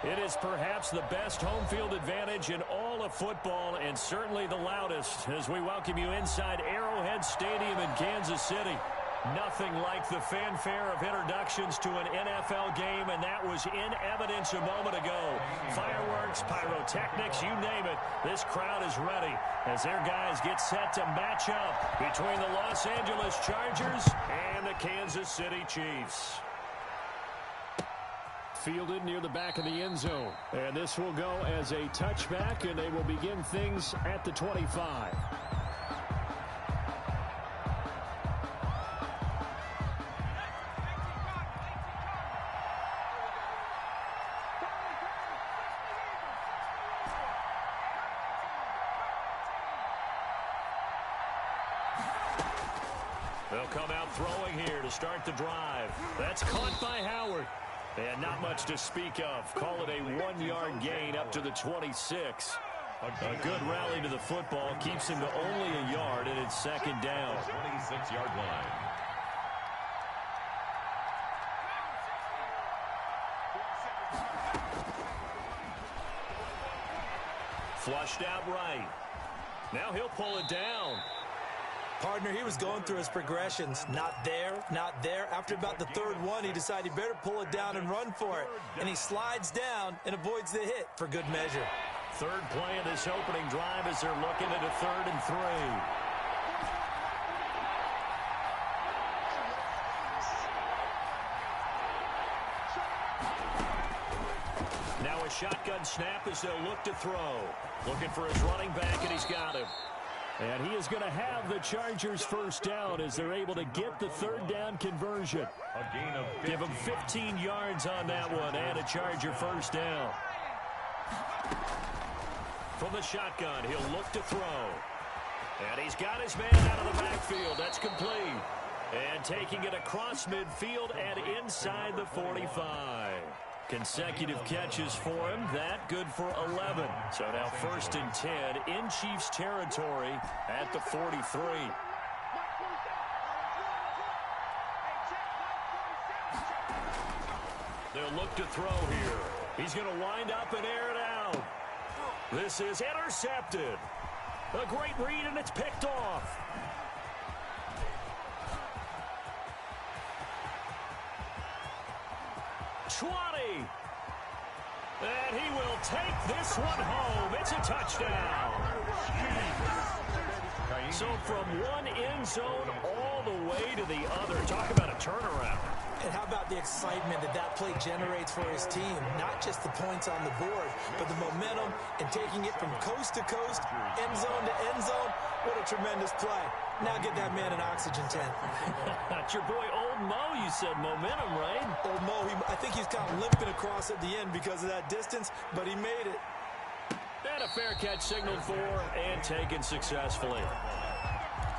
It is perhaps the best home field advantage in all of football and certainly the loudest as we welcome you inside Arrowhead Stadium in Kansas City. Nothing like the fanfare of introductions to an NFL game, and that was in evidence a moment ago. Fireworks, pyrotechnics, you name it. This crowd is ready as their guys get set to match up between the Los Angeles Chargers and the Kansas City Chiefs. Fielded near the back of the end zone. And this will go as a touchback, and they will begin things at the 25. They'll come out throwing here to start the drive. That's caught by Howard. And not much to speak of. Call it a 1-yard gain up to the 26. A good rally to the football keeps him to only a yard, and it's second down. 26-yard line. Flushed out right. Now he'll pull it down. Partner, he was going through his progressions. Not there, not there. After about the third one, he decided he better pull it down and run for it. And he slides down and avoids the hit for good measure. Third play of this opening drive as they're looking at a 3rd and 3. Now a shotgun snap as they'll look to throw. Looking for his running back, and he's got him. And he is going to have the Chargers first down as they're able to get the 3rd down conversion. A gain of 15. Give him 15 yards on that one and a Charger first down. From the shotgun, he'll look to throw. And he's got his man out of the backfield. That's complete. And taking it across midfield and inside the 45. Consecutive catches for him. That good for 11. So now 1st and 10 in Chiefs territory at the 43. They'll look to throw here. He's going to wind up and air it out. This is intercepted. A great read, and it's picked off. And he will take this one home. It's a touchdown. So from one end zone all the way to the other. Talk about a turnaround. And how about the excitement that play generates for his team? Not just the points on the board, but the momentum and taking it from coast to coast, end zone to end zone. What a tremendous play. Now get that man an oxygen tent. That's your boy Old Mo. You said momentum, right? Old Mo, I think he's kind of limping across at the end because of that distance, but he made it. And a fair catch signaled for and taken successfully.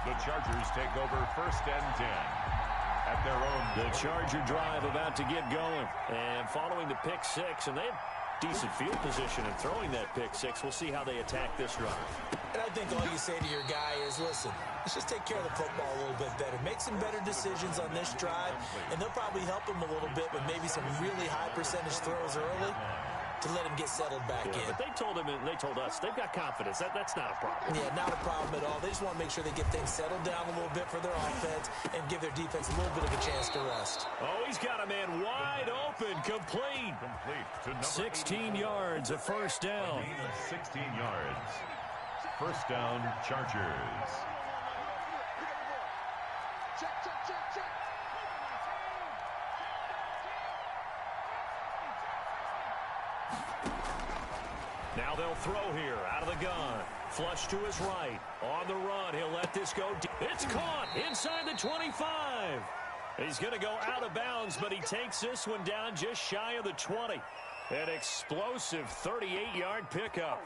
The Chargers take over 1st and 10 at their own. The Charger drive about to get going. And following the pick 6, and they have decent field position in throwing that pick 6. We'll see how they attack this drive. And I think all you say to your guy is, listen, let's just take care of the football a little bit better. Make some better decisions on this drive, and they'll probably help him a little bit with maybe some really high percentage throws early to let him get settled back in. But they told him, and they told us, they've got confidence. That's not a problem. Yeah, not a problem at all. They just want to make sure they get things settled down a little bit for their offense and give their defense a little bit of a chance to rest. Oh, he's got a man wide open, complete. To 16 yards, a first down. 16 yards. First down, Chargers. Now they'll throw here out of the gun. Flush to his right. On the run, he'll let this go deep. It's caught inside the 25. He's going to go out of bounds, but he takes this one down just shy of the 20. An explosive 38-yard pickup.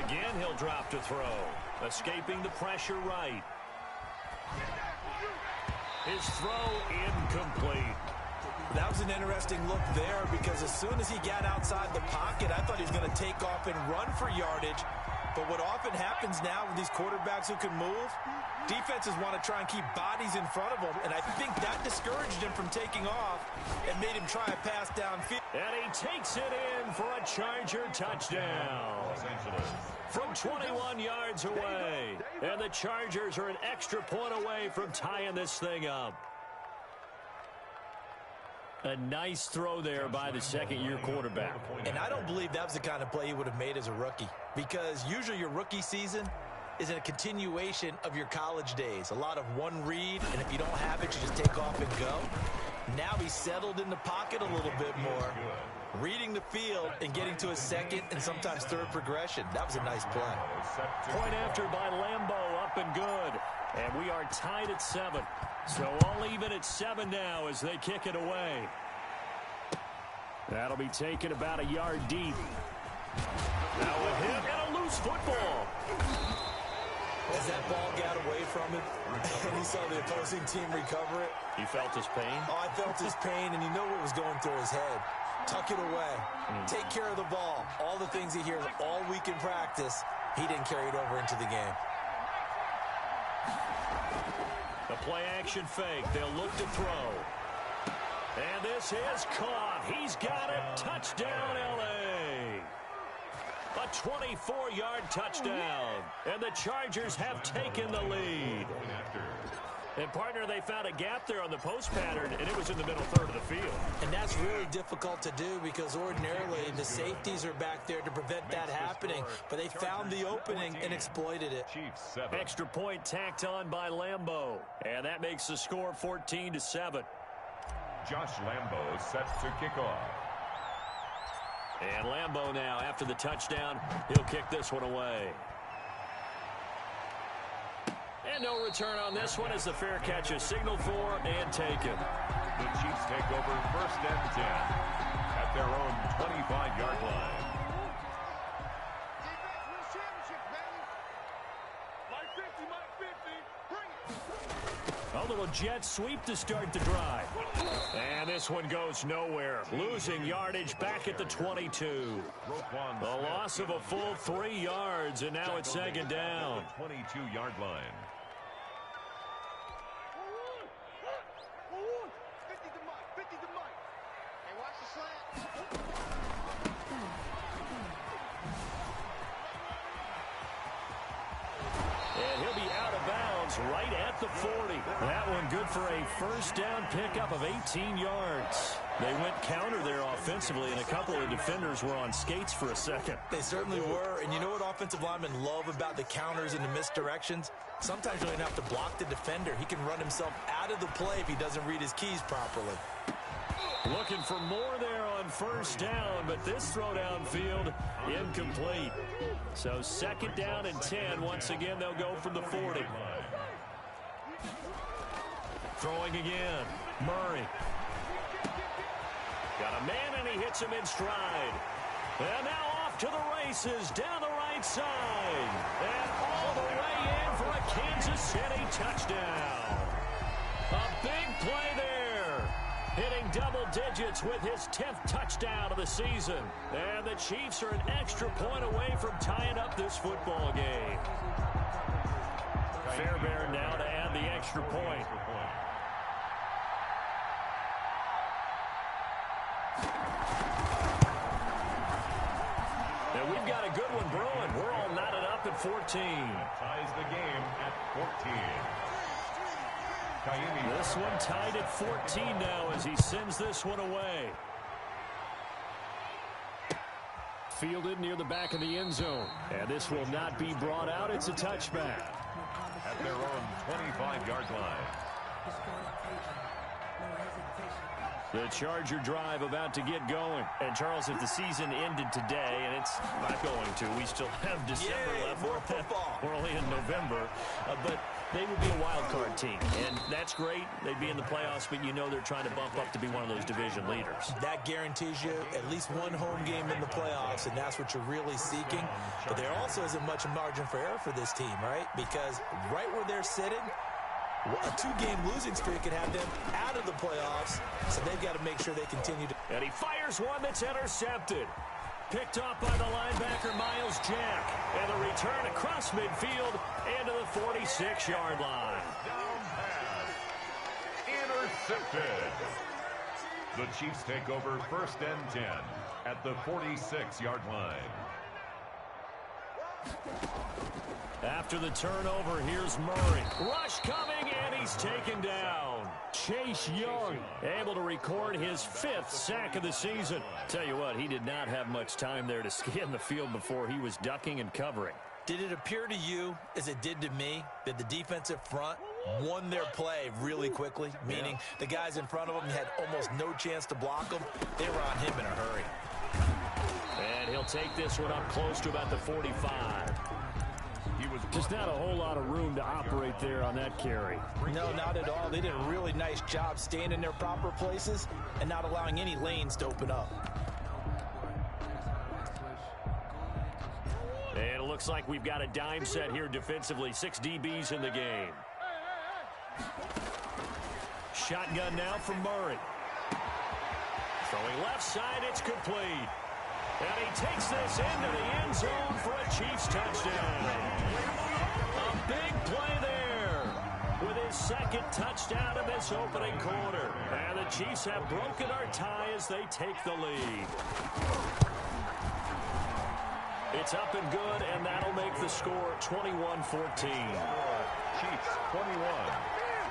Again, he'll drop to throw. Escaping the pressure right. His throw incomplete. That was an interesting look there because as soon as he got outside the pocket, I thought he was going to take off and run for yardage. But what often happens now with these quarterbacks who can move, defenses want to try and keep bodies in front of them, and I think that discouraged him from taking off and made him try a pass downfield. And he takes it in for a Charger touchdown. From 21 yards away. And the Chargers are an extra point away from tying this thing up. A nice throw there by the second-year quarterback. And I don't believe that was the kind of play he would have made as a rookie, because usually your rookie season is a continuation of your college days. A lot of one read, and if you don't have it, you just take off and go. Now he's settled in the pocket a little bit more, reading the field and getting to his second and sometimes third progression. That was a nice play. Point after by Lambeau, up and good. And we are tied at 7. So all even at 7 now as they kick it away. That'll be taken about a yard deep. Now a hit and a loose football. As that ball got away from him and he saw the opposing team recover it. You felt his pain? Oh, I felt his pain, and you know what was going through his head. Tuck it away. Take care of the ball. All the things he hears all week in practice, he didn't carry it over into the game. The play-action fake. They'll look to throw. And this is caught. He's got it. Touchdown, L.A. A 24-yard touchdown. And the Chargers have taken the lead. And, partner, they found a gap there on the post pattern, and it was in the middle third of the field. And that's really difficult to do because ordinarily the safeties are back there to prevent that happening. But they found the opening and exploited it. Extra point tacked on by Lambeau. And that makes the score 14-7. Josh Lambeau set to kick off. And Lambeau now, after the touchdown, he'll kick this one away. And no return on this one as the fair catch is signaled for and taken. The Chiefs take over 1st and 10 at their own 25-yard line. A little jet sweep to start the drive. And this one goes nowhere. Losing yardage back at the 22. The loss of a full 3 yards, and now it's second down. 22-yard line. And he'll be out of bounds right at the 40. That one good for a first down pickup of 18 yards. They went counter there offensively, and a couple of defenders were on skates for a second. They certainly were. And you know what offensive linemen love about the counters and the misdirections? Sometimes you don't have to block the defender. He can run himself out of the play if he doesn't read his keys properly. Looking for more there on first down, but this throw downfield incomplete. So second down and 10. Once again, they'll go from the 40. Throwing again. Murray. Got a man, and he hits him in stride. And now off to the races down the right side. And all the way in for a Kansas City touchdown. A big play there. Hitting double digits with his 10th touchdown of the season. And the Chiefs are an extra point away from tying up this football game. Fairbairn now to add the extra point. And we've got a good one brewing. We're all knotted up at 14. Ties the game at 14. This one tied at 14 now as he sends this one away. Fielded near the back of the end zone. And this will not be brought out. It's a touchback. At their own 25-yard line. The Charger drive about to get going. And, Charles, if the season ended today, and it's not going to, we still have December left. More football. We're only in November. But they would be a wild card team. And that's great. They'd be in the playoffs, but you know they're trying to bump up to be one of those division leaders. That guarantees you at least one home game in the playoffs, and that's what you're really seeking. But there also isn't much margin for error for this team, right? Because right where they're sitting, A 2-game losing streak could have them out of the playoffs, so they've got to make sure they continue to. And he fires one that's intercepted. Picked off by the linebacker, Miles Jack. And the return across midfield into the 46-yard line. Down pass. Intercepted. The Chiefs take over 1st and 10 at the 46-yard line. After the turnover, here's Murray. Rush coming, and he's taken down. Chase Young able to record his 5th sack of the season. Tell you what, he did not have much time there to scan the field before he was ducking and covering. Did it appear to you, as it did to me, that the defensive front won their play really quickly? Meaning the guys in front of them had almost no chance to block them. They were on him in a hurry. And he'll take this one up close to about the 45. Just not a whole lot of room to operate there on that carry. No, not at all. They did a really nice job staying in their proper places and not allowing any lanes to open up. And it looks like we've got a dime set here defensively. 6 DBs in the game. Shotgun now from Murray. Throwing left side, it's complete. And he takes this into the end zone for a Chiefs touchdown. A big play there with his 2nd touchdown in this opening quarter. And the Chiefs have broken our tie as they take the lead. It's up and good, and that'll make the score 21-14. Chiefs 21,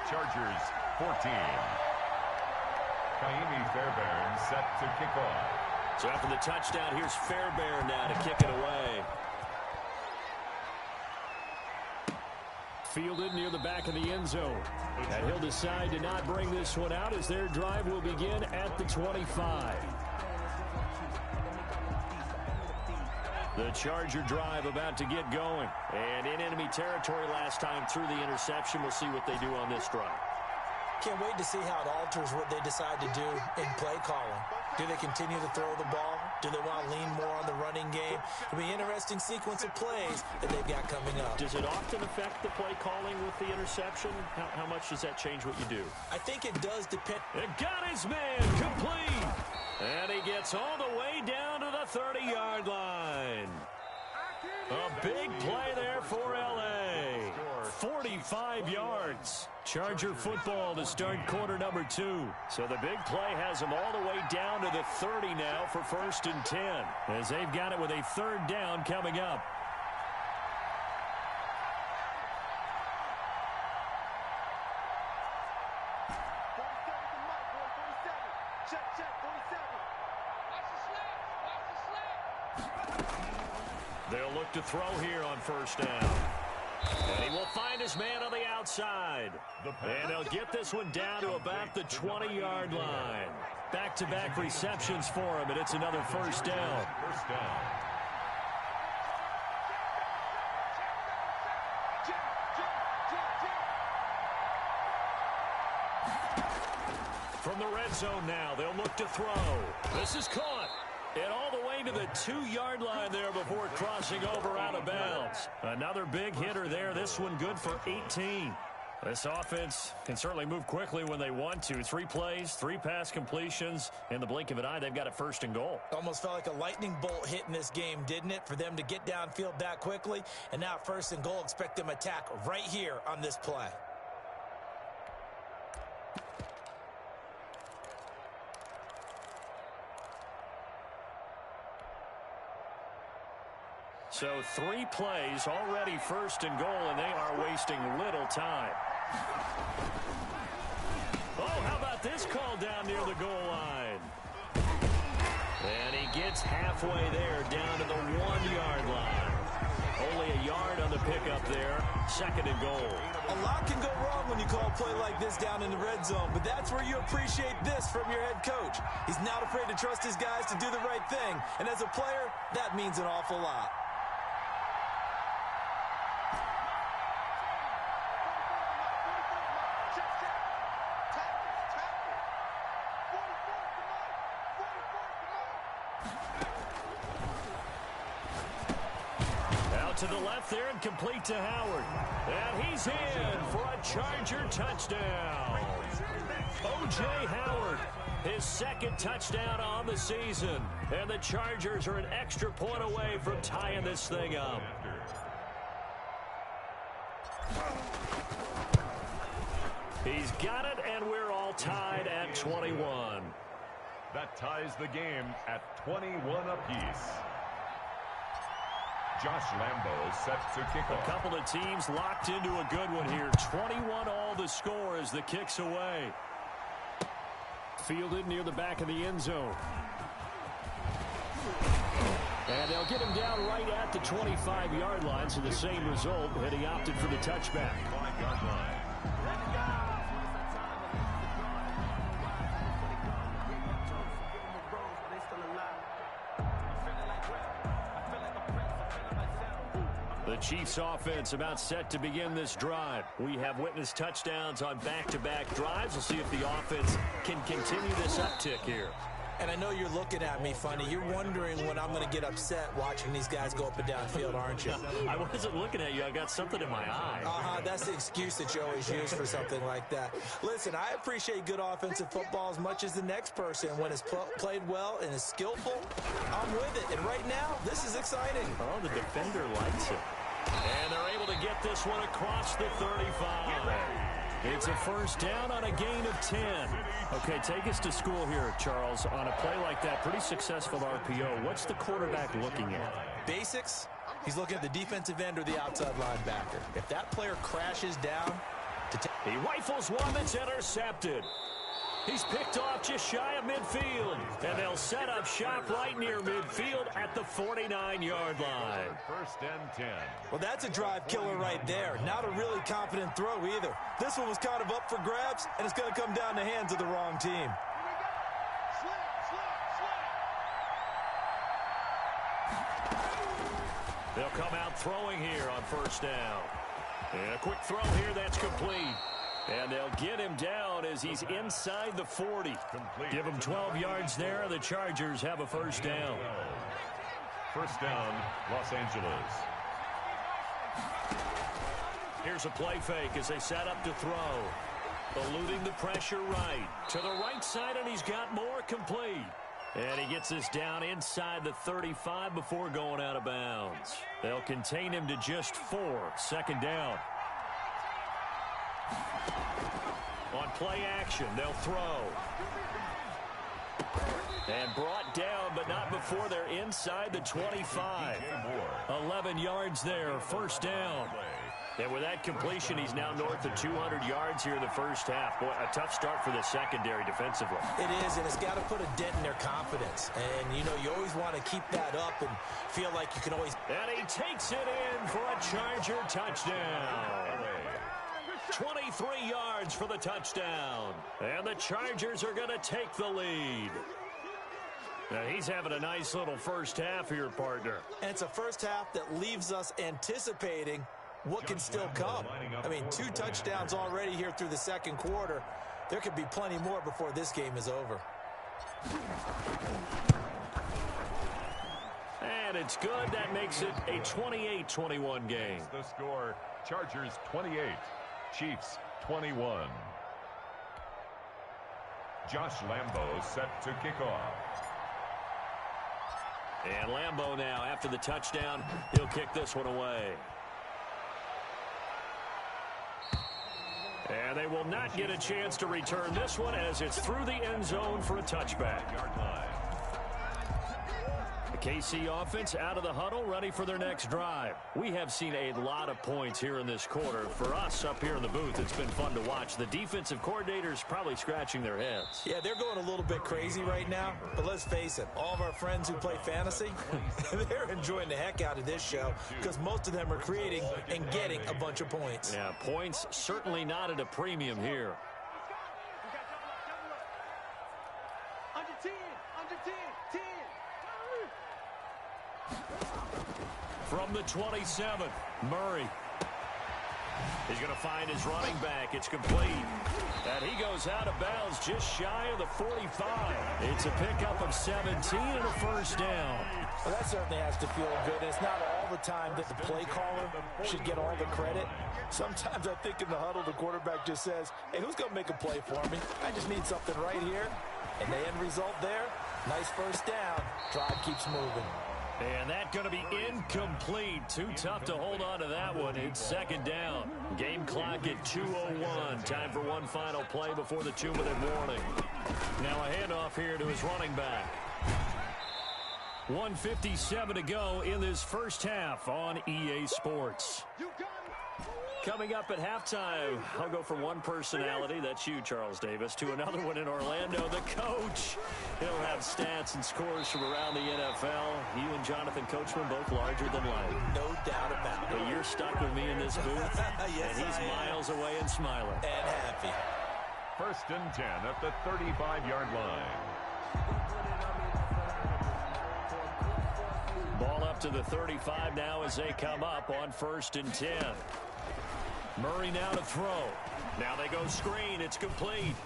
Chargers 14. Kaimi Fairbairn set to kick off. So after the touchdown, here's Fairbairn now to kick it away. Fielded near the back of the end zone. And he'll decide to not bring this one out as their drive will begin at the 25. The Charger drive about to get going. And in enemy territory last time through the interception. We'll see what they do on this drive. Can't wait to see how it alters what they decide to do in play calling. Do they continue to throw the ball? Do they want to lean more on the running game? It'll be an interesting sequence of plays that they've got coming up. Does it often affect the play calling with the interception? How much does that change what you do? I think it does depend. It got his man complete. And he gets all the way down to the 30-yard line. A big play there for L.A. 45 yards. Charger football to start quarter number 2. So the big play has them all the way down to the 30 now for 1st and 10. As they've got it with a 3rd down coming up. They'll look to throw here on 1st down. And he will find his man on the outside. And he'll get this one down to about the 20-yard line. Back-to-back receptions for him, and it's another 1st down. First down. From the red zone now, they'll look to throw. This is caught. And all the way to the 2-yard line there before crossing over out of bounds. Another big hitter there. This one good for 18. This offense can certainly move quickly when they want to. 3 plays, 3 pass completions. In the blink of an eye, they've got it 1st and goal. Almost felt like a lightning bolt hit in this game, didn't it? For them to get downfield that quickly. And now 1st and goal, expect them to attack right here on this play. So 3 plays, already 1st and goal, and they are wasting little time. Oh, how about this call down near the goal line? And he gets halfway there, down to the 1-yard line. Only a yard on the pickup there. 2nd and goal. A lot can go wrong when you call a play like this down in the red zone, but that's where you appreciate this from your head coach. He's not afraid to trust his guys to do the right thing, and as a player, that means an awful lot. to the left there and complete to Howard. And he's in for a Charger touchdown. O.J. Howard, his second touchdown on the season. And the Chargers are an extra point away from tying this thing up. He's got it, and we're all tied at 21. That ties the game at 21 apiece. Josh Lambo set to kick off. A couple of teams locked into a good one here. 21 all the score as the kick's away. Fielded near the back of the end zone. And they'll get him down right at the 25-yard line, so the same result, had he opted for the touchback. 5-yard line. The Chiefs offense about set to begin this drive. We have witnessed touchdowns on back-to-back drives. We'll see if the offense can continue this uptick here. And I know you're looking at me funny. You're wondering when I'm going to get upset watching these guys go up and down field, aren't you? I wasn't looking at you. I got something in my eye. That's the excuse that you always use for something like that. Listen, I appreciate good offensive football as much as the next person. When it's played well and is skillful, I'm with it. And right now, this is exciting. Oh, the defender likes it. And they're able to get this one across the 35. It's a first down on a gain of 10. Okay, take us to school here, Charles. On a play like that, pretty successful RPO. What's the quarterback looking at? Basics. He's looking at the defensive end or the outside linebacker. If that player crashes down, he rifles one that's intercepted. He's picked off just shy of midfield. And they'll set up shop right near midfield at the 49-yard line. First and 10. Well, that's a drive killer right there. Not a really confident throw either. This one was kind of up for grabs, and it's going to come down the hands of the wrong team. They'll come out throwing here on first down. And a quick throw here that's complete. And they'll get him down as he's inside the 40. Give him 12 yards there. The Chargers have a first down. First down, Los Angeles. Here's a play fake as they set up to throw. Eluding the pressure right. To the right side, and he's got more complete. And he gets this down inside the 35 before going out of bounds. They'll contain him to just 4. Second down. On play action, they'll throw. And brought down, but not before they're inside the 25. 11 yards there, first down. And with that completion, he's now north of 200 yards here in the first half. Boy, a tough start for the secondary defensively. It is, and it's got to put a dent in their confidence. And, you know, you always want to keep that up and feel like you can always... And he takes it in for a Charger touchdown. 23 yards for the touchdown. And the Chargers are going to take the lead. Now he's having a nice little first half here, partner. And it's a first half that leaves us anticipating what can still come. I mean, 2 touchdowns already here through the second quarter. There could be plenty more before this game is over. And it's good. That makes it a 28-21 game. The score, Chargers 28, Chiefs 21. Josh Lambo set to kick off. And Lambo now, after the touchdown, he'll kick this one away. And they will not get a chance to return this one as it's through the end zone for a touchback. The KC offense out of the huddle, ready for their next drive. We have seen a lot of points here in this quarter. For us up here in the booth, it's been fun to watch. The defensive coordinators probably scratching their heads. Yeah, they're going a little bit crazy right now, but let's face it, all of our friends who play fantasy, they're enjoying the heck out of this show because most of them are creating and getting a bunch of points. Yeah, points certainly not at a premium here. Under 10, under 10, 10. From the 27th, Murray. He's going to find his running back. It's complete. And he goes out of bounds just shy of the 45. It's a pickup of 17 and a first down. Well, that certainly has to feel good. It's not all the time that the play caller should get all the credit. Sometimes I think in the huddle, the quarterback just says, hey, who's going to make a play for me? I just need something right here. And the end result there, nice first down. Drive keeps moving. And that's going to be incomplete. Too tough to hold on to that one. It's second down. Game clock at 2:01. Time for one final play before the 2-minute warning. Now a handoff here to his running back. 1:57 to go in this first half on EA Sports. Coming up at halftime, I'll go from one personality, that's you, Charles Davis, to another one in Orlando, the coach. He'll have stats and scores from around the NFL. You and Jonathan Coachman both larger than life. No doubt about it. But you're stuck with me in this booth, yes, and he's miles away and smiling. And happy. First and 10 at the 35-yard line. Ball up to the 35 now as they come up on 1st and 10. Murray now to throw. Now they go screen. It's complete.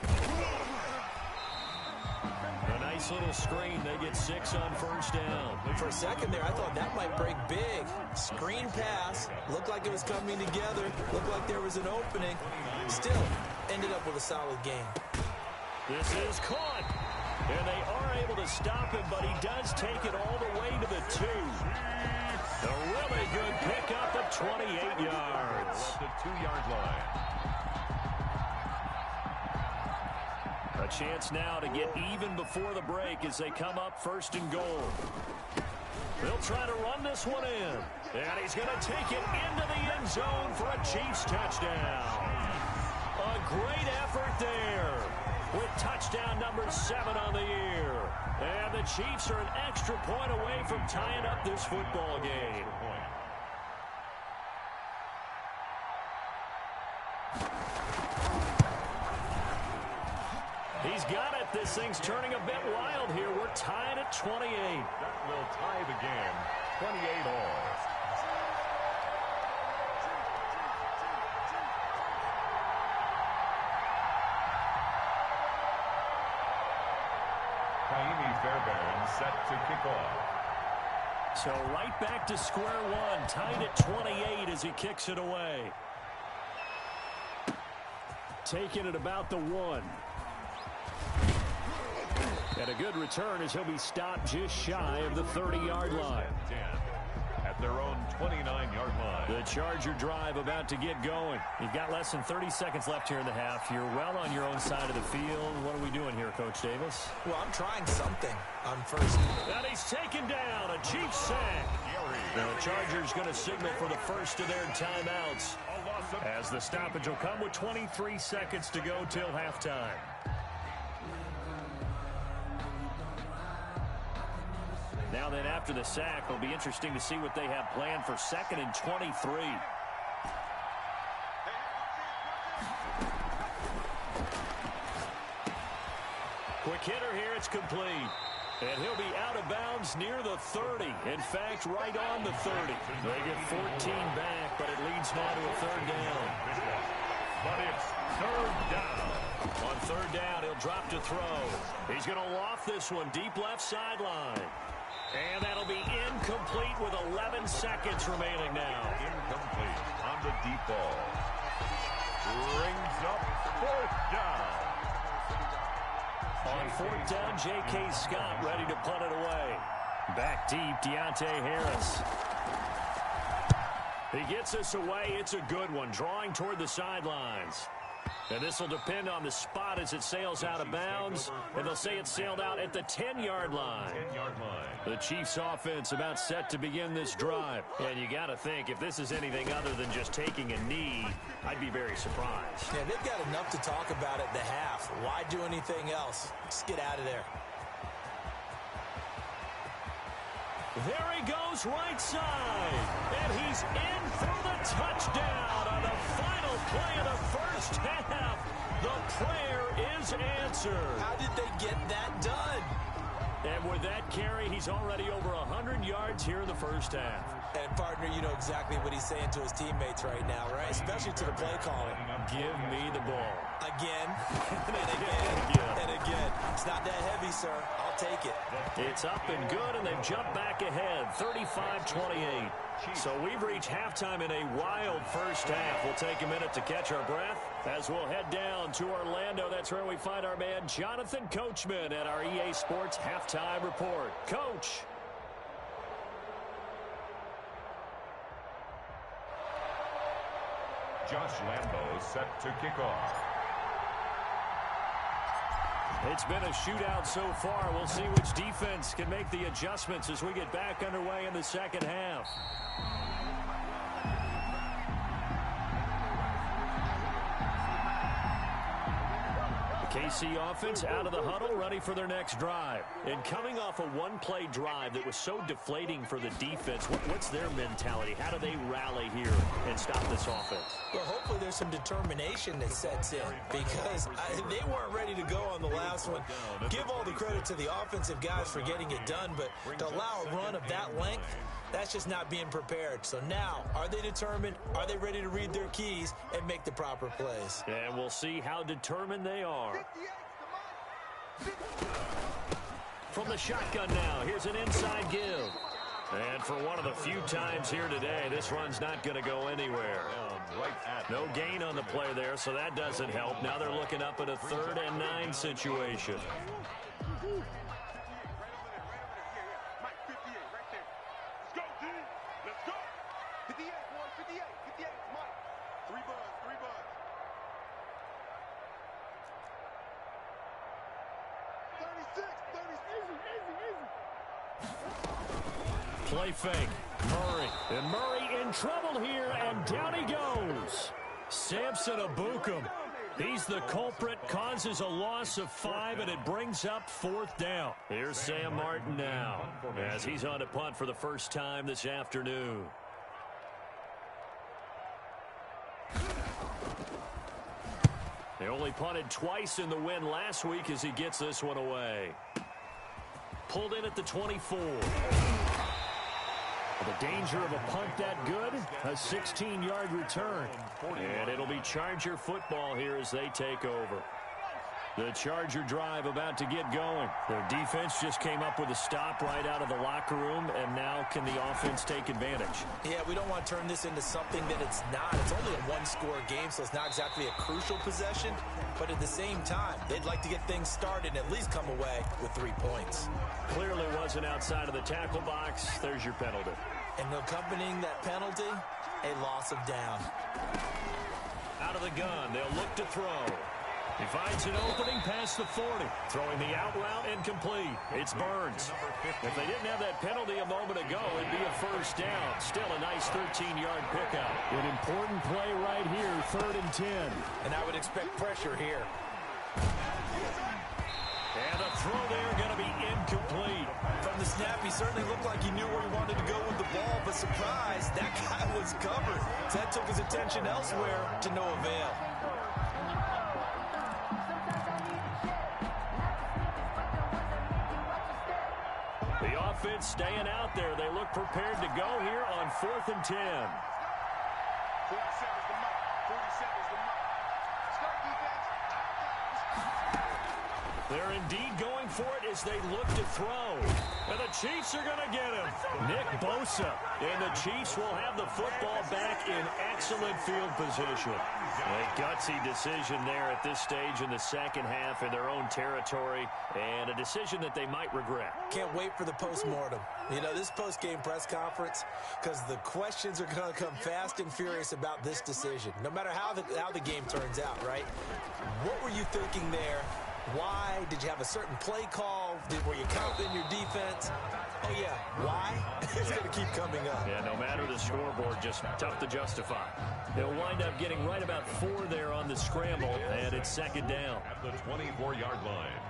A nice little screen. They get 6 on 1st down. For a second there, I thought that might break big. Screen pass. Looked like it was coming together. Looked like there was an opening. Still, ended up with a solid game. This is caught. And they are able to stop him, but he does take it all the way to the 2. A really good pickup of 28 yards. At the 2-yard line. A chance now to get even before the break as they come up 1st and goal. They'll try to run this one in. And he's going to take it into the end zone for a Chiefs touchdown. A great effort there with touchdown number 7 on the year. And the Chiefs are an extra point away from tying up this football game. He's got it. This thing's turning a bit wild here. We're tied at 28. That will tie the game. 28 all. Kaimi Fairbairn set to kick off. So right back to square one, tied at 28 as he kicks it away. Taking it about the 1. And a good return as he'll be stopped just shy of the 30-yard line. At their own 29-yard line. The Charger drive about to get going. You've got less than 30 seconds left here in the half. You're well on your own side of the field. What are we doing here, Coach Davis? Well, I'm trying something on first. And he's taken down. A Chiefs sack. And the Chargers going to signal for the first of their timeouts as the stoppage will come with 23 seconds to go till halftime. Now then, after the sack, it'll be interesting to see what they have planned for 2nd and 23. Quick hitter here, it's complete. And he'll be out of bounds near the 30. In fact, right on the 30. They get 14 back, but it leads now to a 3rd down. But it's 3rd down. On 3rd down, he'll drop to throw. He's going to loft this one deep left sideline. And that'll be incomplete with 11 seconds remaining now. Incomplete on the deep ball. Brings up 4th down. On 4th down, J.K. Scott ready to punt it away. Back deep, Deontay Harris. He gets us away. It's a good one, drawing toward the sidelines. And this will depend on the spot as it sails out of bounds. And they'll say it sailed out at the 10-yard line. 10-yard line. The Chiefs offense about set to begin this drive. And you got to think, if this is anything other than just taking a knee, I'd be very surprised. Yeah, they've got enough to talk about at the half. Why do anything else? Just get out of there. There he goes right side. And he's in for the touchdown on the final play of the first half. The prayer is answered. How did they get that done? And with that carry, he's already over 100 yards here in the first half. And, partner, you know exactly what he's saying to his teammates right now, right? Especially to the play calling. Give me the ball. Again, and again, and again. It's not that heavy, sir. I'll take it. It's up and good, and they've jumped back ahead, 35-28. So we've reached halftime in a wild first half. We'll take a minute to catch our breath as we'll head down to Orlando. That's where we find our man Jonathan Coachman at our EA Sports Halftime Report. Coach. Josh Lambo set to kick off. It's been a shootout so far. We'll see which defense can make the adjustments as we get back underway in the second half. KC offense out of the huddle, ready for their next drive. And coming off a one-play drive that was so deflating for the defense, what's their mentality? How do they rally here and stop this offense? Well, hopefully there's some determination that sets in because they weren't ready to go on the last one. Give all the credit to the offensive guys for getting it done, but to allow a run of that length, that's just not being prepared. So now, are they determined? Are they ready to read their keys and make the proper plays? And we'll see how determined they are. From the shotgun now, here's an inside give. And for one of the few times here today, this run's not going to go anywhere. No gain on the play there, so that doesn't help. Now they're looking up at a 3rd and 9 situation. Play fake. Murray. And Murray in trouble here, and down he goes. Samson Ebukam. He's the culprit, causes a loss of 5, and it brings up 4th down. Here's Sam Martin now as he's on to punt for the first time this afternoon. They only punted twice in the win last week as he gets this one away. Pulled in at the 24. The danger of a punt that good, a 16-yard return. And it'll be Charger football here as they take over. The Charger drive about to get going. Their defense just came up with a stop right out of the locker room, and now can the offense take advantage? Yeah, we don't want to turn this into something that it's not. It's only a one-score game, so it's not exactly a crucial possession. But at the same time, they'd like to get things started and at least come away with 3 points. Clearly wasn't outside of the tackle box. There's your penalty. And accompanying that penalty, a loss of down. Out of the gun, they'll look to throw. He finds an opening past the 40. Throwing the out route incomplete. It's Burns. If they didn't have that penalty a moment ago, it'd be a first down. Still a nice 13-yard pickup. An important play right here, 3rd and 10. And I would expect pressure here. And the throw there going to be incomplete. From the snap, he certainly looked like he knew where he wanted to go with the ball, but surprise, that guy was covered. So that took his attention elsewhere to no avail. The offense staying out there. They look prepared to go here on 4th and 10. 47's the mark. 47's the mark. Start defense. They're indeed going for it as they look to throw. And the Chiefs are going to get him. Nick Bosa. And the Chiefs will have the football back in excellent field position. A gutsy decision there at this stage in the second half in their own territory. And a decision that they might regret. Can't wait for the postmortem. You know, this post-game press conference, because the questions are going to come fast and furious about this decision. No matter how the game turns out, right? What were you thinking there? Why? Did you have a certain play call? Were you confident in your defense? Oh, yeah. Why? It's going to keep coming up. Yeah, no matter the scoreboard, just tough to justify. They'll wind up getting right about 4 there on the scramble, and it's 2nd down. At the 24-yard line.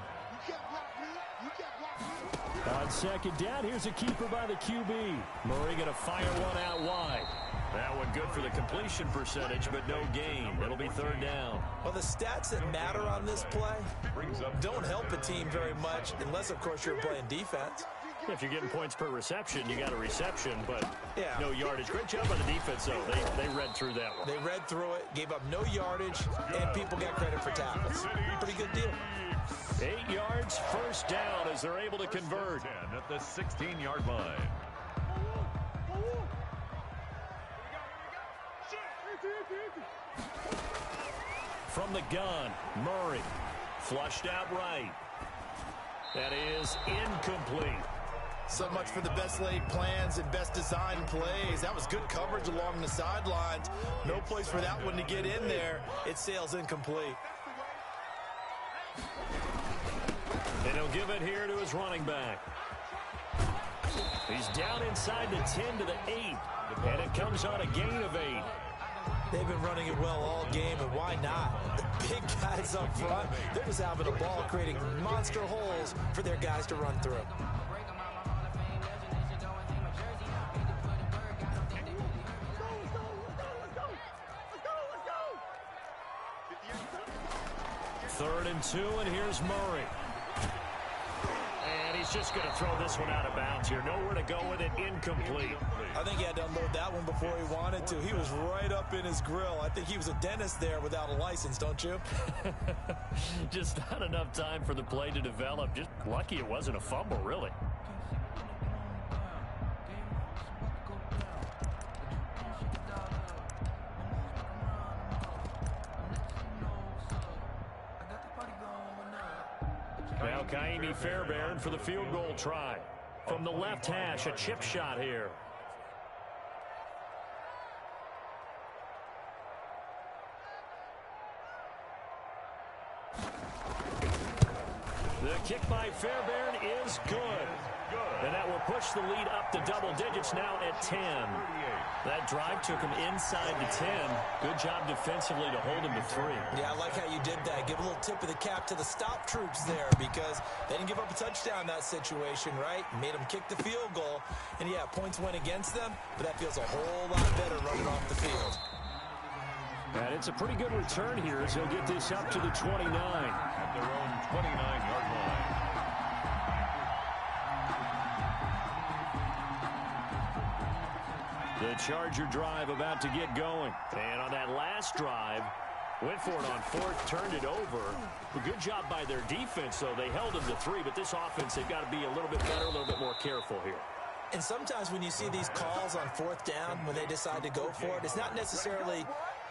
On 2nd down, here's a keeper by the QB. Murray going to fire one out wide. That one good for the completion percentage, but no gain. It'll be 3rd down. Well, the stats that matter on this play don't help a team very much, unless, of course, you're playing defense. If you're getting points per reception, you got a reception, but Yeah. no yardage. Great job by the defense, though. They read through that one. They read through it, gave up no yardage, and people got credit for tackles. Pretty good deal. 8 yards, first down as they're able to convert. 10 at the 16-yard line. From the gun, Murray. Flushed out right. That is incomplete. So much for the best laid plans and best designed plays. That was good coverage along the sidelines. No place for that one to get in there. It sails incomplete. And he'll give it here to his running back. He's down inside the 10 to the 8. And it comes on a gain of 8. They've been running it well all game, and why not? The big guys up front, they're just having a ball, creating monster holes for their guys to run through. Third and 2, and here's Murray. And he's just going to throw this one out of bounds here. Nowhere to go with it, incomplete. I think he had to unload that one before he wanted to. He was right up in his grill. I think he was a dentist there without a license, don't you? Just not enough time for the play to develop. Just lucky it wasn't a fumble, really. Now Kaimi Fairbairn for the field goal try. From the left hash, a chip shot here. The kick by Fairbairn is good. And that will push the lead up to double digits now at 10. That drive took him inside the 10. Good job defensively to hold him to 3. Yeah, I like how you did that. Give a little tip of the cap to the stop troops there, because they didn't give up a touchdown in that situation, right? Made them kick the field goal. And, yeah, points went against them, but that feels a whole lot better running off the field. And it's a pretty good return here as he'll get this up to the 29. At their own 29-yard line. The Charger drive about to get going. And on that last drive, went for it on fourth, turned it over. A good job by their defense, though. They held them to 3, but this offense, they've got to be a little bit better, a little bit more careful here. And sometimes when you see these calls on fourth down, when they decide to go for it, it's not necessarily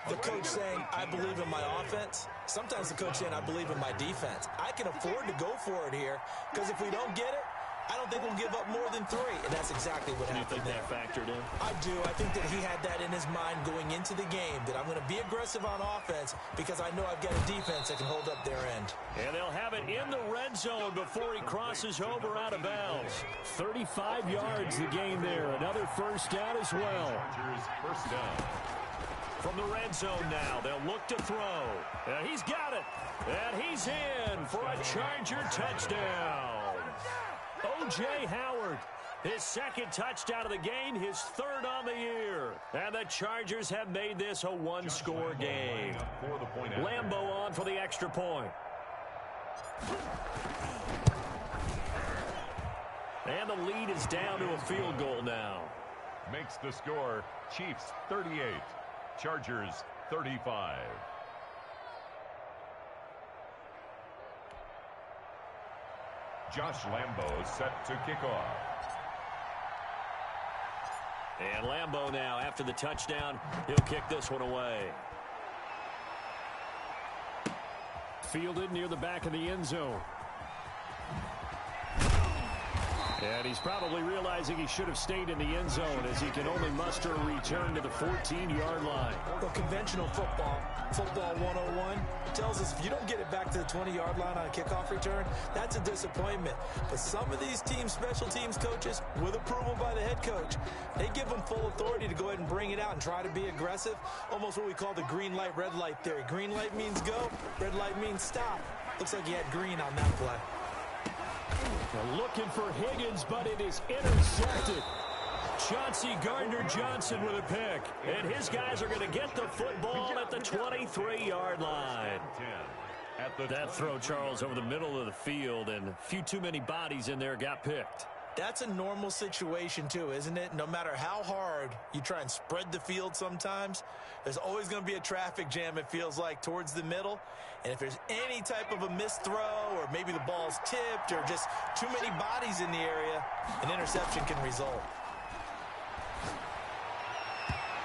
the coach saying, I believe in my offense. Sometimes the coach saying, I believe in my defense. I can afford to go for it here, because if we don't get it, I don't think we'll give up more than 3, and that's exactly what happened there. You think that factored in? I do. I think that he had that in his mind going into the game, that I'm going to be aggressive on offense because I know I've got a defense that can hold up their end. And they'll have it in the red zone before he crosses over out of bounds. 35 yards the gain there. Another first down as well. Chargers first down. From the red zone now, they'll look to throw. And he's got it. And he's in for a Charger touchdown. O.J. Howard, his second touchdown of the game, his third on the year. And the Chargers have made this a one-score game. Lambo on for the extra point. And the lead is down to a field goal now. Makes the score Chiefs 38, Chargers 35. Josh Lambo set to kick off. And Lambo now, after the touchdown, he'll kick this one away. Fielded near the back of the end zone. And he's probably realizing he should have stayed in the end zone as he can only muster a return to the 14-yard line. Well, conventional football 101, tells us if you don't get it back to the 20-yard line on a kickoff return, that's a disappointment. But some of these teams, special teams coaches, with approval by the head coach, they give them full authority to go ahead and bring it out and try to be aggressive, almost what we call the green light, red light theory. Green light means go, red light means stop. Looks like he had green on that play. They're looking for Higgins, but it is intercepted. Chauncey Gardner-Johnson with a pick. And his guys are going to get the football at the 23-yard line. That throw, Charles, over the middle of the field, and a few too many bodies in there got picked. That's a normal situation too, isn't it? No matter how hard you try and spread the field sometimes, there's always going to be a traffic jam, it feels like, towards the middle. And if there's any type of a missed throw or maybe the ball's tipped or just too many bodies in the area, an interception can result.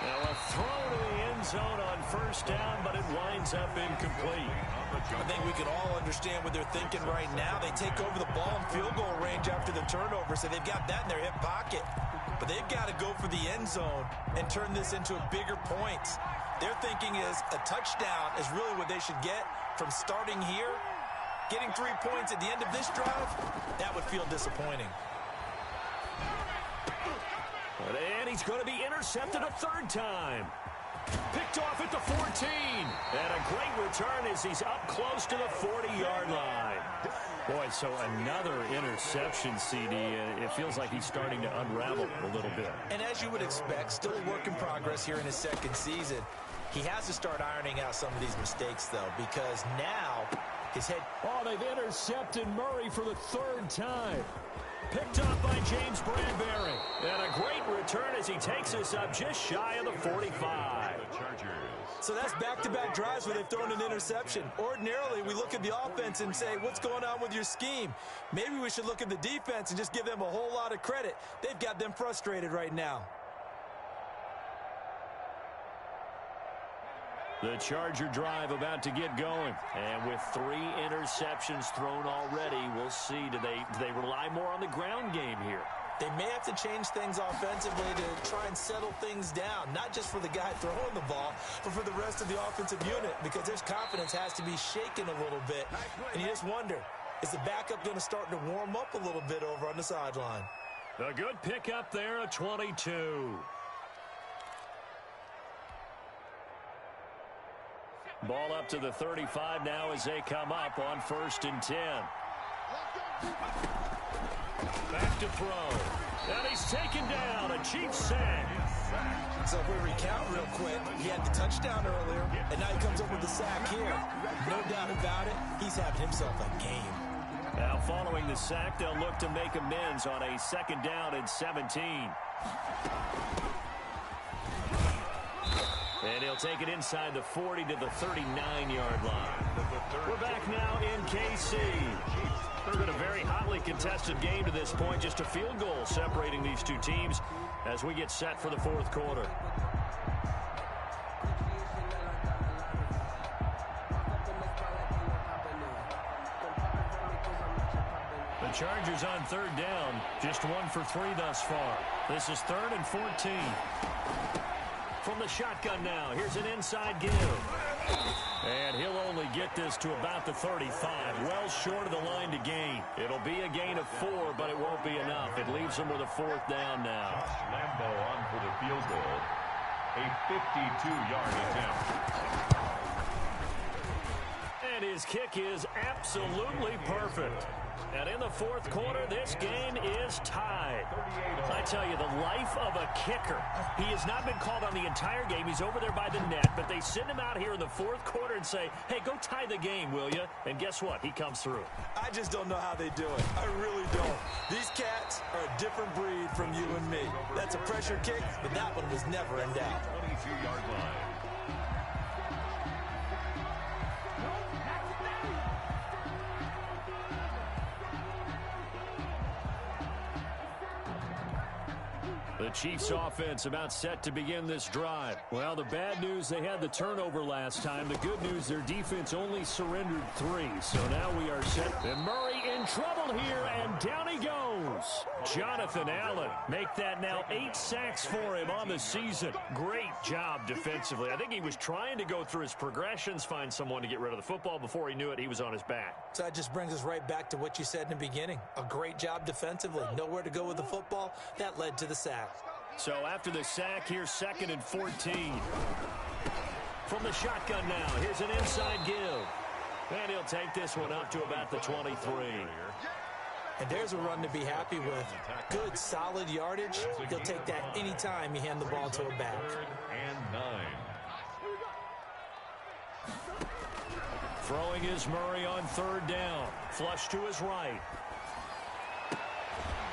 Now a throw to the end zone on first down, but it winds up incomplete. I think we can all understand what they're thinking right now. They take over the ball in field goal range after the turnover, so they've got that in their hip pocket. But they've got to go for the end zone and turn this into a bigger points. Their thinking is a touchdown is really what they should get from starting here. Getting 3 points at the end of this drive, that would feel disappointing. And he's going to be intercepted a third time. Picked off at the 14. And a great return as he's up close to the 40-yard line. Boy, so another interception, CD. It feels like he's starting to unravel a little bit. And as you would expect, still a work in progress here in his second season. He has to start ironing out some of these mistakes, though, because now his head... Oh, they've intercepted Murray for the third time. Picked up by James Bradbury. And a great return as he takes us up just shy of the 45. So that's back-to-back drives where they've thrown an interception. Ordinarily, we look at the offense and say, what's going on with your scheme? Maybe we should look at the defense and just give them a whole lot of credit. They've got them frustrated right now. The Charger drive about to get going. And with 3 interceptions thrown already, we'll see. Do they rely more on the ground game here? They may have to change things offensively to try and settle things down, not just for the guy throwing the ball, but for the rest of the offensive unit, because their confidence has to be shaken a little bit. And you just wonder, is the backup going to start to warm up a little bit over on the sideline? A good pickup there at 22. Ball up to the 35 now as they come up on 1st and 10. Back to throw. And he's taken down. A Chiefs sack. So if we recount real quick, he had the touchdown earlier, and now he comes up with the sack here. No doubt about it, he's having himself a game. Now following the sack, they'll look to make amends on a 2nd down and 17. And he'll take it inside the 40 to the 39-yard line. We're back now in KC. It's been a very hotly contested game to this point. Just a field goal separating these two teams as we get set for the 4th quarter. The Chargers on 3rd down. Just 1 for 3 thus far. This is 3rd and 14. From the shotgun now, here's an inside give. And he'll only get this to about the 35, well short of the line to gain. It'll be a gain of 4, but it won't be enough. It leaves him with a 4th down now. Lambo on for the field goal. A 52-yard attempt. And his kick is absolutely perfect. And in the 4th quarter, this game is tied. I tell you, the life of a kicker. He has not been called on the entire game. He's over there by the net, but they send him out here in the 4th quarter and say, hey, go tie the game, will you? And guess what? He comes through. I just don't know how they do it. I really don't. These cats are a different breed from you and me. That's a pressure kick, but that one was never in doubt. 22-yard line. The Chiefs offense about set to begin this drive. Well, the bad news, they had the turnover last time. The good news, their defense only surrendered 3. So now we are set. And Murray in trouble here, and down he goes. Jonathan Allen, make that now 8 sacks for him on the season. Great job defensively. I think he was trying to go through his progressions, find someone to get rid of the football. Before he knew it, he was on his back. So that just brings us right back to what you said in the beginning. A great job defensively. Nowhere to go with the football. That led to the sack. So after the sack, here's 2nd and 14. From the shotgun now, here's an inside give. And he'll take this one up to about the 23. And there's a run to be happy with. Good, solid yardage. He'll take that anytime you hand the ball to a back. 3rd and 9. Throwing is Murray on 3rd down. Flush to his right.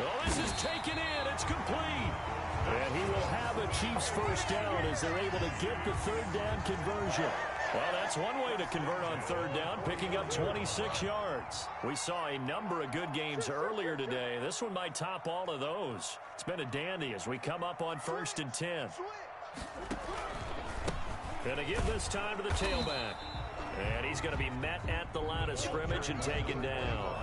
Oh, this is taken in. It's complete. And he will have a Chiefs first down as they're able to get the third down conversion. Well, that's one way to convert on third down, picking up 26 yards. We saw a number of good games earlier today. This one might top all of those. It's been a dandy as we come up on 1st and 10. Gonna give this time to the tailback. And he's going to be met at the line of scrimmage and taken down.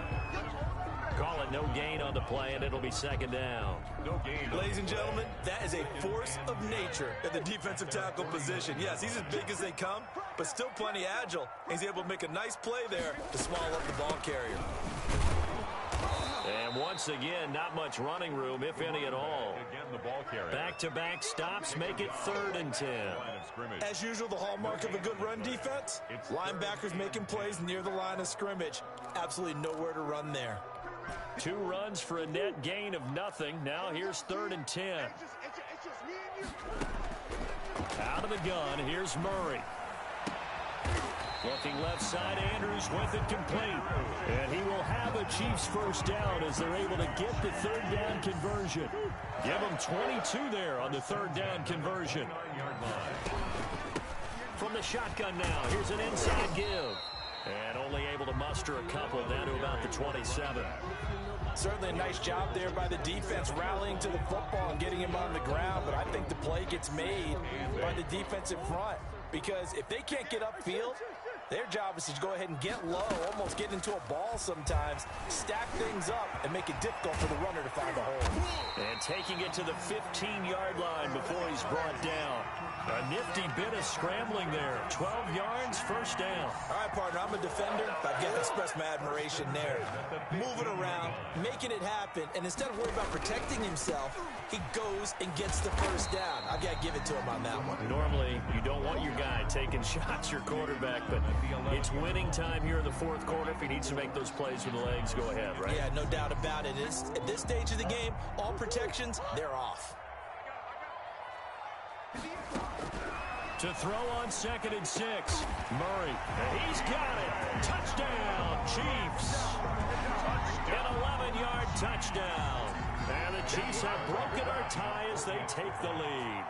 Call it no gain on the play, and it'll be second down. No gain. Ladies and gentlemen, that is a force of nature at the defensive tackle position. Yes, he's as big as they come, but still plenty agile. He's able to make a nice play there to swallow up the ball carrier. And once again, not much running room, if any at all. Again, the ball carrier. Back-to-back stops make it 3rd and 10. As usual, the hallmark of a good run defense, linebackers making plays near the line of scrimmage. Absolutely nowhere to run there. 2 runs for a net gain of nothing. Now here's 3rd and 10. Out of the gun, here's Murray. Looking left side, Andrews with it complete. And he will have a Chiefs first down as they're able to get the third down conversion. Give them 22 there on the third down conversion. From the shotgun now, here's an inside give. And only able to muster a couple down to about the 27. Certainly a nice job there by the defense rallying to the football and getting him on the ground, but I think the play gets made by the defensive front because if they can't get upfield, their job is to go ahead and get low, almost get into a ball sometimes, stack things up, and make it difficult for the runner to find a hole. And taking it to the 15-yard line before he's brought down. A nifty bit of scrambling there. 12 yards, first down. All right, partner, I'm a defender. I've got to express my admiration there. Moving around, making it happen, and instead of worrying about protecting himself, he goes and gets the first down. I've got to give it to him on that one. Normally, you don't want your guy taking shots, your quarterback, but it's winning time here in the fourth quarter. If he needs to make those plays with the legs, go ahead, right? Yeah, no doubt about it. At this stage of the game, all protections, they're off. To throw on 2nd and 6. Murray. And he's got it. Touchdown, Chiefs. An 11-yard touchdown. And the Chiefs have broken our tie as they take the lead.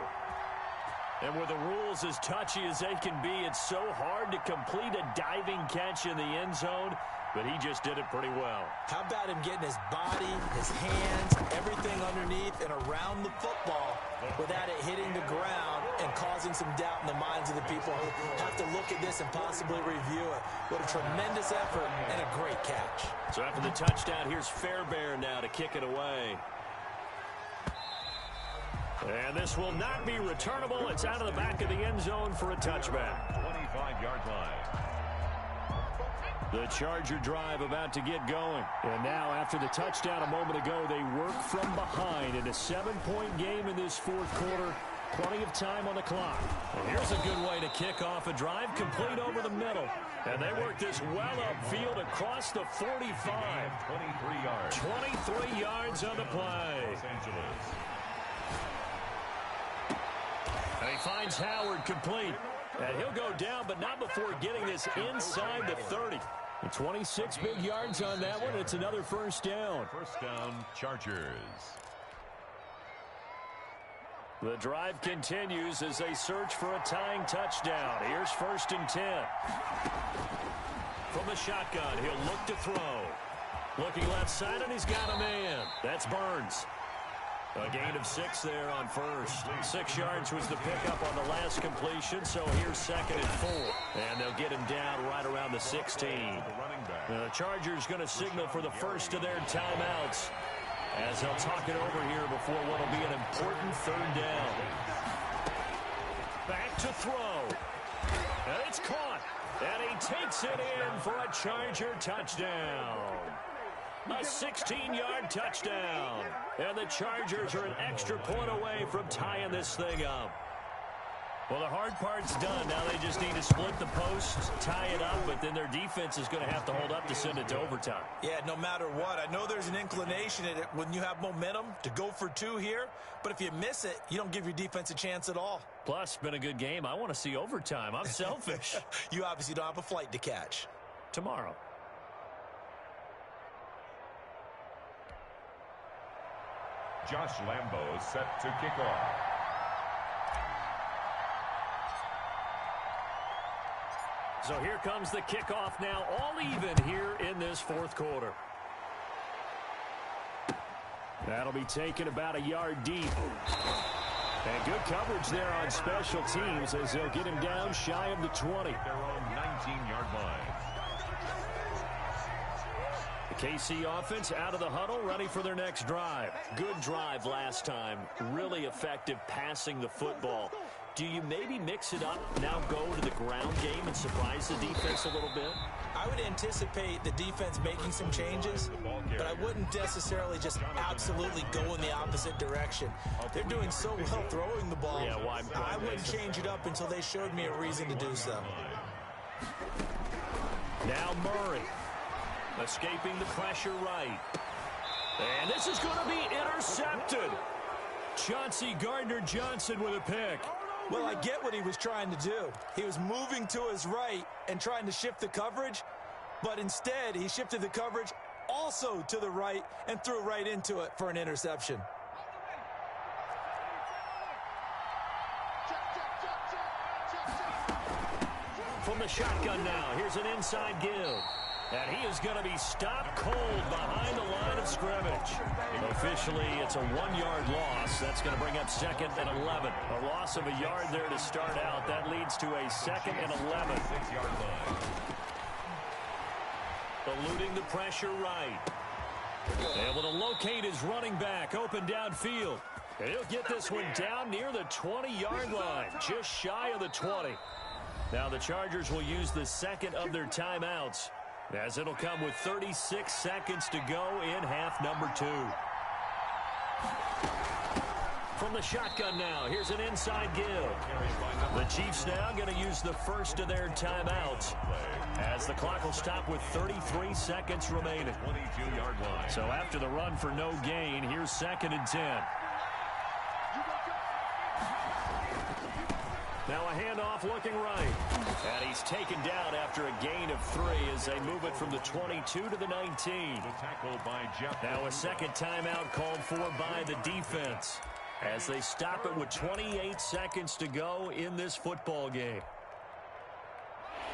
And with the rules as touchy as they can be, it's so hard to complete a diving catch in the end zone, but he just did it pretty well. How about him getting his body, his hands, everything underneath and around the football without it hitting the ground and causing some doubt in the minds of the people who have to look at this and possibly review it. What a tremendous effort and a great catch. So after the touchdown, here's Fairbairn now to kick it away. And this will not be returnable. It's out of the back of the end zone for a touchback. 25-yard line. The Charger drive about to get going. And now after the touchdown a moment ago, they work from behind in a 7-point game in this fourth quarter. Plenty of time on the clock. And here's a good way to kick off a drive complete over the middle. And they work this well upfield across the 45. 23 yards. 23 yards on the play. Los Angeles. And he finds Howard complete. And he'll go down, but not before getting this inside the 30. 26 big yards on that one. It's another first down. First down, Chargers. The drive continues as they search for a tying touchdown. Here's 1st and 10. From the shotgun, he'll look to throw. Looking left side, and he's got a man. That's Burns. A gain of 6 there on first. 6 yards was the pickup on the last completion, so here's 2nd and 4. And they'll get him down right around the 16. The Chargers going to signal for the first of their timeouts as they'll talk it over here before what will be an important third down. Back to throw. And it's caught. And he takes it in for a Charger touchdown. A 16-yard touchdown. And the Chargers are an extra point away from tying this thing up. Well, the hard part's done. Now they just need to split the posts, tie it up, but then their defense is going to have to hold up to send it to overtime. Yeah, no matter what. I know there's an inclination in it when you have momentum to go for 2 here, but if you miss it, you don't give your defense a chance at all. Plus, it's been a good game. I want to see overtime. I'm selfish. You obviously don't have a flight to catch. Tomorrow. Josh Lambo set to kick off. So here comes the kickoff now, all even here in this fourth quarter. That'll be taken about a yard deep. And good coverage there on special teams as they'll get him down shy of the 20. Their own 19-yard line. The KC offense out of the huddle, ready for their next drive. Good drive last time. Really effective passing the football. Do you maybe mix it up, now go to the ground game and surprise the defense a little bit? I would anticipate the defense making some changes, but I wouldn't necessarily just absolutely go in the opposite direction. They're doing so well throwing the ball. Yeah, why I wouldn't change it up until they showed me a reason to do so. Now Murray, escaping the pressure right. And this is going to be intercepted. Chauncey Gardner-Johnson with a pick. Well, I get what he was trying to do. He was moving to his right and trying to shift the coverage, but instead he shifted the coverage also to the right and threw right into it for an interception. From the shotgun now, here's an inside give. And he is going to be stopped cold behind the line of scrimmage. Officially, it's a 1-yard loss. That's going to bring up 2nd and 11. A loss of a yard there to start out. That leads to a 2nd and 11. 6-yard line. Eluding the pressure right. Able to locate his running back open downfield. And he'll get this one down near the 20-yard line, just shy of the 20. Now the Chargers will use the second of their timeouts, as it'll come with 36 seconds to go in half number 2. From the shotgun now, here's an inside give. The Chiefs now going to use the first of their timeouts, as the clock will stop with 33 seconds remaining. 22-yard line. So after the run for no gain, here's 2nd and 10. Now a handoff looking right. And he's taken down after a gain of 3 as they move it from the 22 to the 19. The tackle by Jeff. Now a second timeout called for by the defense, as they stop it with 28 seconds to go in this football game.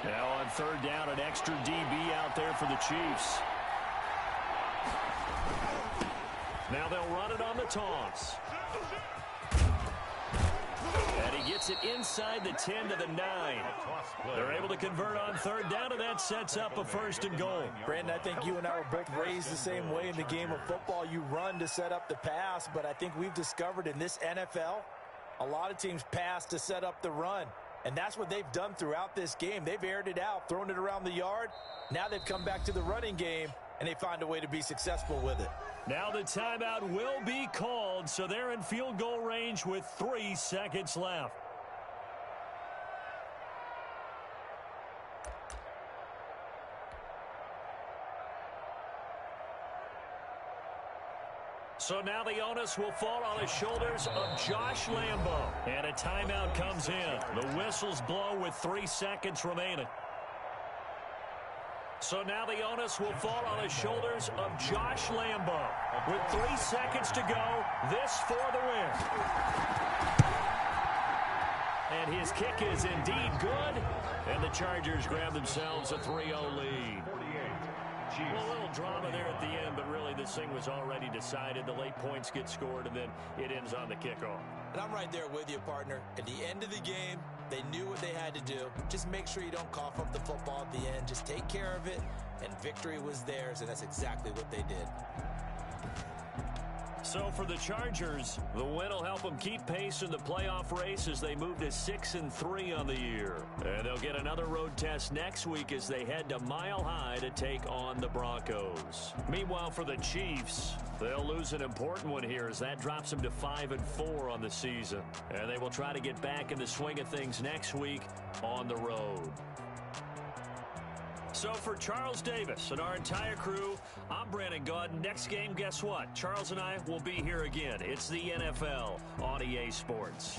Now on 3rd down, an extra DB out there for the Chiefs. Now they'll run it on the toss. And he gets it inside the 10 to the 9. They're able to convert on 3rd down, and that sets up a 1st and goal. Brandon, I think you and I were both raised the same way in the game of football. You run to set up the pass, but I think we've discovered in this NFL, a lot of teams pass to set up the run. And that's what they've done throughout this game. They've aired it out, thrown it around the yard. Now they've come back to the running game, and they find a way to be successful with it. Now the timeout will be called, so they're in field goal range with 3 seconds left. So now the onus will fall on the shoulders of Josh Lambo. And a timeout comes in. The whistles blow with 3 seconds remaining. So now the onus will fall on the shoulders of Josh Lambo. With 3 seconds to go, this for the win. And his kick is indeed good. And the Chargers grab themselves a 3-0 lead. Well, a little drama there at the end, but really this thing was already decided. The late points get scored, and then it ends on the kickoff. And I'm right there with you, partner. At the end of the game, they knew what they had to do. Just make sure you don't cough up the football at the end. Just take care of it, and victory was theirs, and that's exactly what they did. So for the Chargers, the win will help them keep pace in the playoff race as they move to 6-3 on the year. And they'll get another road test next week as they head to Mile High to take on the Broncos. Meanwhile, for the Chiefs, they'll lose an important one here as that drops them to 5-4 on the season. And they will try to get back in the swing of things next week on the road. So for Charles Davis and our entire crew, I'm Brandon Gaudin. Next game, guess what? Charles and I will be here again. It's the NFL on EA Sports.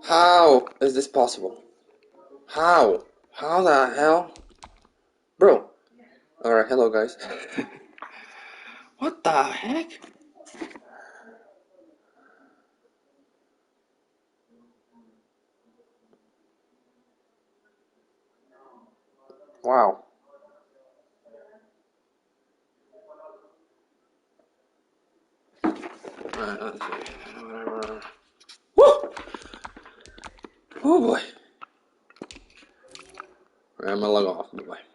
How is this possible? How? How the hell? Bro. Alright, hello guys. What the heck? Wow. Alright, let's see. Whatever. Woo! Oh boy. Alright, I'm gonna log off. Bye bye.